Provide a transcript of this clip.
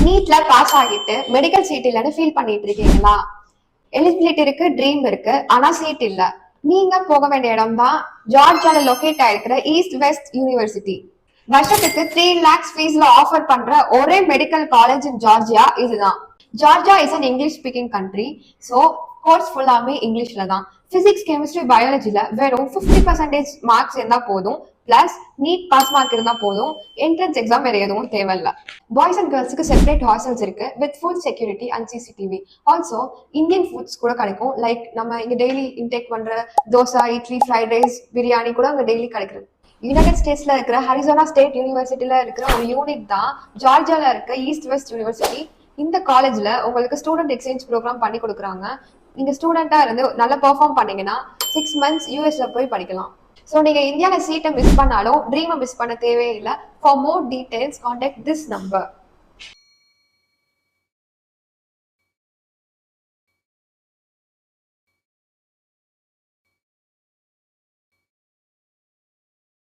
நீட்ல pass ஆகிட்டு medical seat இல்லைன்னு feel பண்ணிட்டு இருக்கீங்களா? எலிஜிபிலிட்டி இருக்கு, ட்ரீம் இருக்கு, ஆனா சீட் இல்ல. நீங்க போக வேண்டிய இடம் தான் ஜார்ஜியால லொகேட் ஆயிருக்கிற ஈஸ்ட் வெஸ்ட் யூனிவர்சிட்டி. வருஷத்துக்கு 3 lakhs ஃபீஸ்ல ஆஃபர் பண்ற ஒரே மெடிக்கல் காலேஜ் இன் ஜார்ஜியா இதுதான். Georgia is an English speaking country. So course ஃபுல்லாமே இங்கிலீஷ்ல தான். பிசிக்ஸ், கெமிஸ்ட்ரி, பயாலஜில வெறும் 50% மார்க்ஸ் இருந்தா போதும். பிளஸ் நீட் பாஸ் மார்க் இருந்தா போதும். என்ட்ரன்ஸ் எக்ஸாம் வேற எதுவும் தேவையில்ல. பாய்ஸ் அண்ட் கேர்ள்ஸுக்கு செப்பரேட் ஹாஸ்டல்ஸ் இருக்கு with full security and CCTV. Also Indian foods கூட கிடைக்கும். லைக் நம்ம இங்க டெய்லி இன்டேக் பண்ற தோசை, இட்லி, ஃப்ரைட் ரைஸ், பிரியாணி கூட அங்க டெய்லி கிடைக்கிறது. யுனைடெட் ஸ்டேட்ஸ்ல இருக்கிற ஹரிசோனா ஸ்டேட் யூனிவர்சிட்டியில இருக்கிற ஒரு யூனிட் தான் ஜார்ஜியால இருக்க ஈஸ்ட் வெஸ்ட் யூனிவர்சிட்டி. இந்த காலேஜ்ல உங்களுக்கு ஸ்டூடெண்ட் எக்ஸ்சேஞ்ச் ப்ரோக்ராம் பண்ணி கொடுக்குறாங்க. நீங்க ஸ்டூடெண்டா இருந்து நல்லா பெர்ஃபார்ம் பண்ணீங்கன்னா 6 months யூஎஸ்ல போய் படிக்கலாம். ஸோ நீங்க இந்தியாவில் சீட்டை மிஸ் பண்ணாலும் ட்ரீமை மிஸ் பண்ண தேவையில்லை. For more details contact this number.